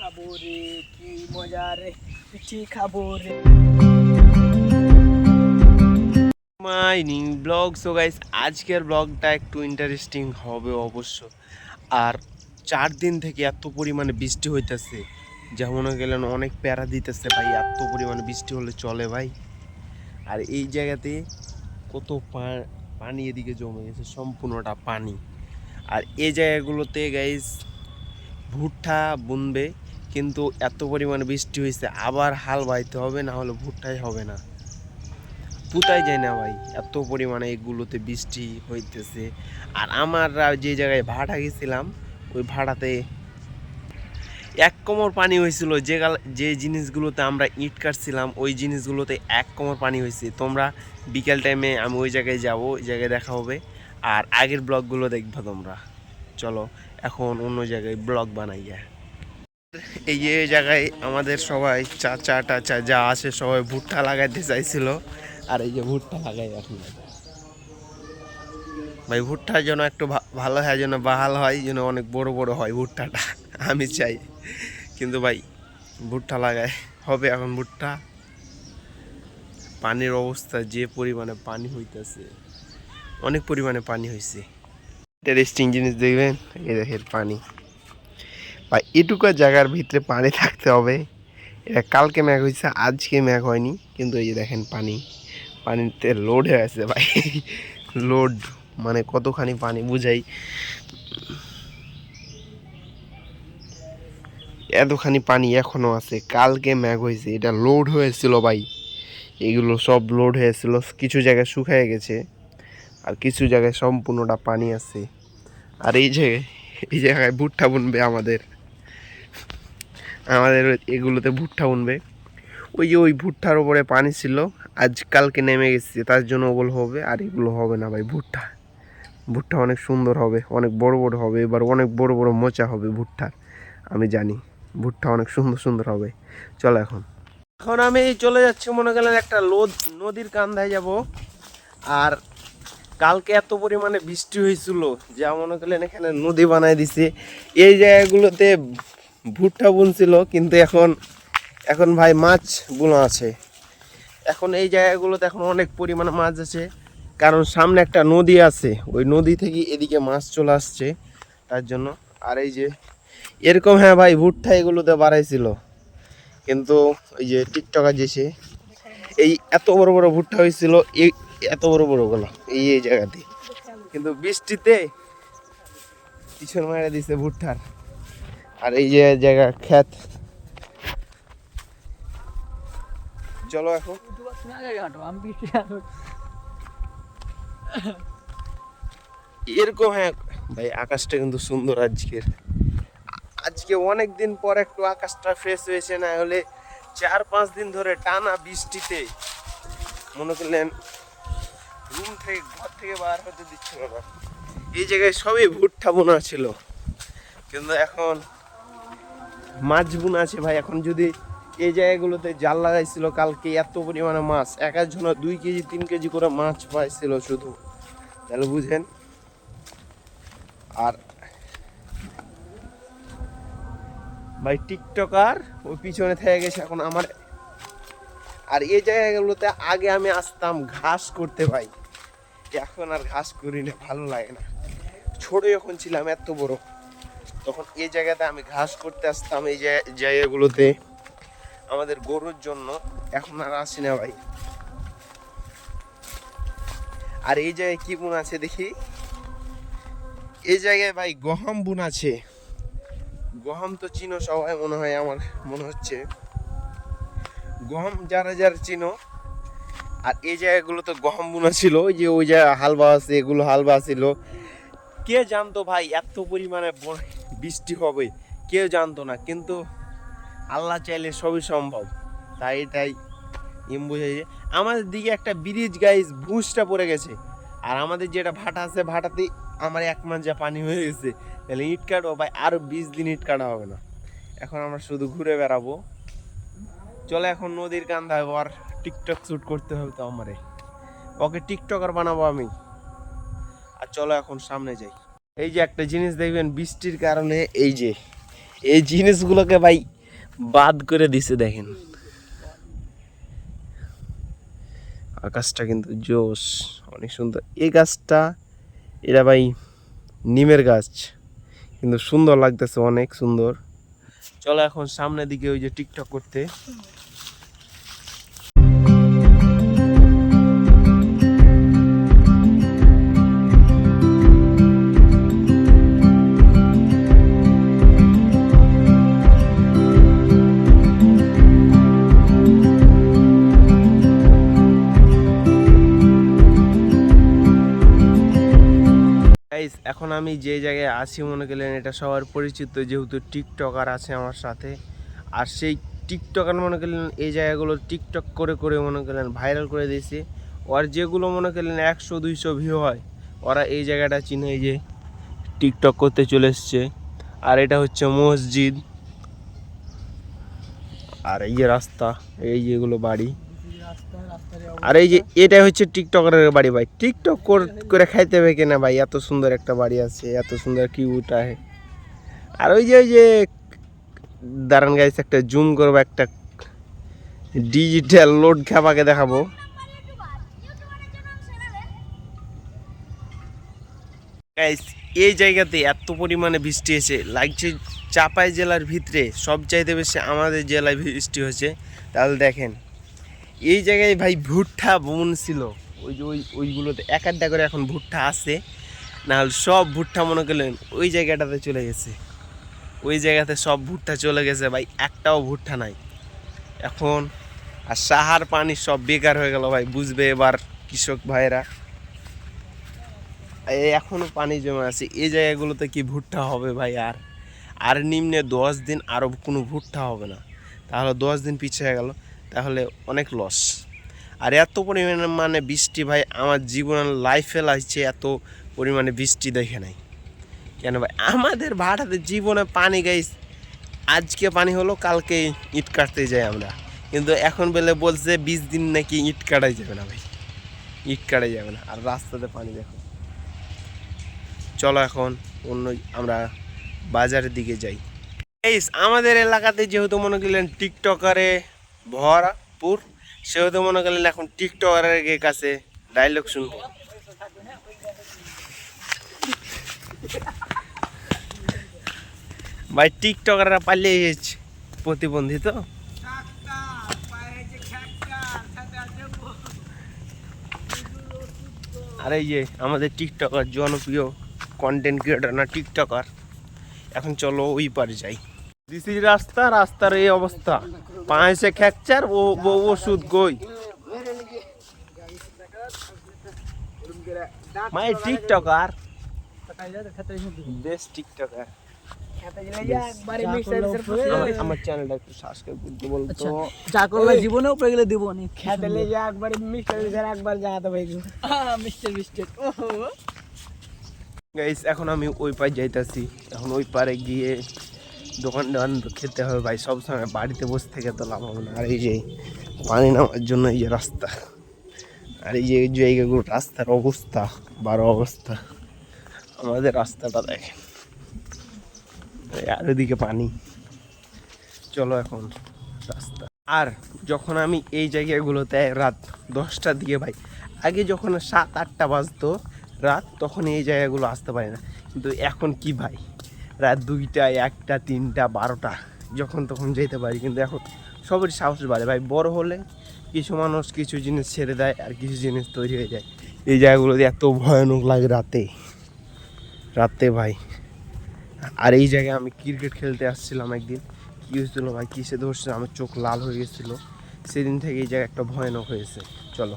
খাবো রে, কি মজা রে, পিঠি খাবো রে। My new blog. So guys, আজকের ব্লগটা একটু ইন্টারেস্টিং হবে অবশ্য। আর 4 দিন থেকে এত পরিমাণে বৃষ্টি হইতেছে, যা মনে গেলেন অনেক প্যারা দিতেছে ভাই। এত পরিমাণে বৃষ্টি হলে চলে ভাই? আর এই জায়গাতে কত পানি এদিকে জমে গেছে, সম্পূর্ণটা পানি। আর এই জায়গাগুলোতে গাইস ভুট্টা বুনবে, কিন্তু এত পরিমাণে বৃষ্টি হয়েছে, আবার হাল বাইতে হবে, না হলে ভুট্টাই হবে না। পুতাই যায় না ভাই, এত পরিমাণে এগুলোতে বৃষ্টি হইতেছে। আর আমরা যে জায়গায় ভাড়া গেছিলাম, ওই ভাড়াতে 1 কোমর পানি হয়েছিল। যে জিনিসগুলোতে আমরা ইট কাটছিলাম, ওই জিনিসগুলোতে 1 কোমর পানি হয়েছে। তোমরা বিকেল টাইমে আমি ওই জায়গায় যাব, ওই জায়গায় দেখা হবে। আর আগের ব্লগগুলো দেখবা তোমরা। চলো এখন অন্য জায়গায় ব্লগ বানাই। এই যে জায়গায় আমাদের সবাই চাচা টাচা যা আছে সবাই ভুট্টা লাগাইতে চাইছিল। আর এই যে ভুট্টা লাগাই এখন ভাই, ভুট্টার জন্য একটু ভালো হয়, যেন বাহাল হয়, যেন অনেক বড় বড় হয় ভুট্টাটা, আমি চাই। কিন্তু ভাই ভুট্টা লাগায় হবে এখন। ভুট্টা পানির অবস্থা, যে পরিমাণে পানি হইতেছে, অনেক পরিমাণে পানি হয়েছে। ইন্টারেস্টিং জিনিস দেখবেন, এই দেখেন পানি বা এটুকু জায়গার ভিতরে পানি থাকতে হবে। এটা কালকে ম্যাঘ হয়েছে, আজকে ম্যাঘ হয়নি, কিন্তু এই যে দেখেন পানিতে লোড হয়ে আছে ভাই। লোড মানে কতখানি পানি বুঝাই। এতখানি পানি এখনো আছে, কালকে ম্যাঘ হয়েছে, এটা লোড হয়েছিল ভাই। এগুলো সব লোড হয়েছিল, কিছু জায়গায় শুকিয়ে গেছে, আর কিছু জায়গায় সম্পূর্ণটা পানি আছে। আর এই জায়গায় ভুট্টা বুনবে আমাদের আমাদের এগুলোতে ভুট্টা বুনবে। ওই যে ওই ভুট্টার উপরে পানি ছিল, আজকালকে নেমে গেছে, তার জন্য ওগুলো হবে। আর এগুলো হবে না ভাই। ভুট্টা অনেক সুন্দর হবে, অনেক বড় বড় হবে, এবার অনেক বড় বড় মোচা হবে ভুট্টার। আমি জানি ভুট্টা অনেক সুন্দর সুন্দর হবে। চলো এখন এখন আমি চলে যাচ্ছি, মনে গেলেন একটা নদীর কান্দায় যাব। আর কালকে এত পরিমাণে বৃষ্টি হয়েছিল, যা মনে করলেন এখানে নদী বানায় দিছে। এই জায়গাগুলোতে ভুট্টা বুনছিল, কিন্তু এখন ভাই মাছ বুনা আছে। এখন এই জায়গাগুলোতে এখন অনেক পরিমাণে মাছ আছে, কারণ সামনে একটা নদী আছে, ওই নদী থেকে এদিকে মাছ চলে আসছে, তার জন্য। আর এই যে এরকম, হ্যাঁ ভাই, ভুট্টা এগুলোতে বাড়াইছিল, কিন্তু ওই যে টিকটকার যেছে এই এত বড় বড় ভুট্টা হয়েছিল, এই এত বড় বড় গুলো এই জায়গাতে, কিন্তু বৃষ্টিতে পিছন মারা দিছে ভুট্টার। আর এই যে জায়গা ক্ষেত। চলো এখন এরকম, হ্যাঁ ভাই, আকাশটা কিন্তু সুন্দর আজকে অনেক দিন পর একটু আকাশটা ফ্রেশ হয়েছে, না হলে 4-5 দিন ধরে টানা বৃষ্টিতে মনে করলেন ঘর থেকে বার হতে দিচ্ছিল না। এই জায়গায় সবই ভুট্টা বোনা ছিল, কিন্তু এখন মাছ বোনা আছে ভাই। এখন যদি এই জায়গাগুলোতে জাল লাগাইছিল, কালকে এত পরিমাণে মাছ, এক একজন 2 কেজি 3 কেজি করে মাছ পাইছিল শুধু, তাহলে বুঝেন। আর ভাই টিকটকার ওই পিছনে থেকে গেছে এখন আমার। আর এই জায়গাগুলোতে আগে আমি আসতাম ঘাস করতে ভাই, এখন আর ঘাস করি না, ভালো লাগে না। ছোট যখন ছিলাম এত বড়, তখন এই জায়গাতে আমি ঘাস করতে আসতাম, এই জায়গাগুলোতে আমাদের গরুর জন্য। এখন আর আসি না ভাই। আর এই জায়গায় কি বুন আছে দেখি, এই জায়গায় ভাই গহম বুন আছে। গহম তো চিনো সবাই মনে হয়, আমার মনে হচ্ছে গহম যারা যারা চিনো। আর এই জায়গাগুলো তো গহম বুনা ছিল, ওই জায়গা হালবা আছে, এগুলো হালবা ছিল। কে জানতো ভাই এত পরিমাণে বৃষ্টি হবে, কেউ জানতো না, কিন্তু আল্লাহ চাইলে সবই সম্ভব। তাই এটাই বুঝাই যে আমাদের দিকে একটা ব্রিজ গাইজ ভুসটা পড়ে গেছে। আর আমাদের যেটা ভাটা আছে, ভাটাতে আমার 1 মাস যা পানি হয়ে গেছে, তাহলে ইট কাটবো ভাই, আরো 20 দিন ইট কাটা হবে না। এখন আমরা শুধু ঘুরে বেড়াবো। চলে এখন নদীর কান্দায়, আর টিকটক শ্যুট করতে হবে তো আমারে, ওকে টিকটকার বানাবো আমি। আর চলো এখন সামনে যাই। এই যে একটা জিনিস দেখবেন, বৃষ্টির কারণে এই জিনিসগুলোকে ভাই বাদ করে দিছে দেখেন। আকাশটা কিন্তু জোশ, অনেক সুন্দর। এই গাছটা এটা ভাই নিমের গাছ, কিন্তু সুন্দর লাগতেছে, অনেক সুন্দর। চলো এখন সামনের দিকে ওই যে টিকটক করতে। এখন আমি যে জায়গায় আছি মনে করলেন এটা সবার পরিচিত, যেহেতু টিকটকার আছে আমার সাথে। আর সেই টিকটকার মনে করলেন এই জায়গাগুলো টিকটক করে করে মনে করলেন ভাইরাল করে দিয়েছে। আর যেগুলো মনে করলেন 100-200 ভিউ হয়, ওরা এই জায়গাটা চিনে, এই যে টিকটক করতে চলে এসছে। আর এটা হচ্ছে মসজিদ, আর এই যে রাস্তা, এই যেগুলো বাড়ি। আর এই যে এটা হচ্ছে টিকটকারের বাড়ি ভাই। টিকটক করে খাইতে হবে কিনা ভাই, এত সুন্দর একটা বাড়ি আছে, এত সুন্দর কিউট আছে। আর ওই যে দাঁড়ান গাইছে, একটা জুম করবো, একটা ডিজিটাল লোড খাবাকে দেখাবো। গাইস এই জায়গাতে এত পরিমাণে বৃষ্টি হয়েছে, লাগছে চাপাই জেলার ভিতরে সব চাইতে বেশি আমাদের জেলায় বৃষ্টি হয়েছে। তাহলে দেখেন এই জায়গায় ভাই ভুট্টা বুন ছিল, ওই যে ওইগুলোতে এক আধটা করে এখন ভুট্টা আছে, নাহলে সব ভুট্টা মনে করলেন ওই জায়গাটাতে চলে গেছে। ওই জায়গাতে সব ভুট্টা চলে গেছে ভাই, একটাও ভুট্টা নাই এখন। আর সাহার পানি সব বেকার হয়ে গেল ভাই, বুঝবে এবার কৃষক ভাইরা। এখনো পানি জমে আছে এই জায়গাগুলোতে, কি ভুট্টা হবে ভাই? আর নিম্নে 10 দিন আরও কোনো ভুট্টা হবে না, তাহলে 10 দিন পিছিয়ে গেল, তাহলে অনেক লস। আর এত পরিমাণে মানে বৃষ্টি ভাই, আমার জীবনের লাইফে লাগছে এত পরিমাণে বৃষ্টি দেখে নাই কেন ভাই। আমাদের ভাড়াতে জীবনে পানি গাইস, আজকে পানি হলো, কালকে ইট কাটতে যাই আমরা, কিন্তু এখন বেলে বলছে 20 দিন নাকি ইট কাটাই যাবে না ভাই, ইট কাটাই যাবে না। আর রাস্তাতে পানি দেখো। চলো এখন অন্য আমরা বাজারের দিকে যাই। এই আমাদের এলাকাতে যেহেতু মনে করলেন টিকটকারে ভরপুর, সেহেতু মনে করলেন এখন টিকটকারের কাছে ডায়লগ শুনবো। ভাই টিকটকাররা পালিয়ে গেছে, প্রতিবন্ধী তো। আর এই যে আমাদের টিকটকার জনপ্রিয় কন্টেন্ট ক্রিয়েটর না টিকটকার, এখন চলো ওই পারে যাই। দিস ইজ রাস্তা, রাস্তার এই অবস্থা, পায়েছে খ্যাকচার ও ওষুধ গই। মাই টিকটকার, বেস্ট টিকটকার। আমার চ্যানেলটা একটু সাবস্ক্রাইব করতে বলতো। যা করলে জীবনে উপরে গেলে দিব না, খেতে লে যা একবার মিস্টার স্যার একবার জানাতে ভাই মিস্টার ওহো গাইস এখন আমি ওই পারে যাইতাছি। এখন ওই পারে গিয়ে দোকান খেতে হবে ভাই, সবসময় বাড়িতে বসে থেকে তো লাভ হবে না। আর এই যে পানি নামার জন্য এই যে রাস্তা, আর এই যে জায়গাগুলো, রাস্তার অবস্থা বারো অবস্থা। আমাদের রাস্তাটা দেখেন, আর ওদিকে পানি। চলো এখন রাস্তা। আর যখন আমি এই জায়গাগুলোতে রাত 10টার দিকে ভাই, আগে যখন 7-8টা বাজতো রাত, তখন এই জায়গাগুলো আসতে পারি না, কিন্তু এখন কি ভাই রাত 2টা 1টা 3টা 12টা যখন তখন যেতে পারি। কিন্তু এখন সবের সাহস বাড়ে ভাই, বড় হলে কিছু মানুষ কিছু জিনিস ছেড়ে দেয়, আর কিছু জিনিস তৈরি হয়ে যায়। এই জায়গাগুলোতে এত ভয়ানক লাগে রাতে ভাই। আর এই জায়গায় আমি ক্রিকেট খেলতে আসছিলাম একদিন, কী হয়েছিল ভাই, কিসে ধরছে আমার চোখ লাল হয়ে গেছিলো, সেদিন থেকে এই জায়গা একটা ভয়ানক হয়েছে। চলো।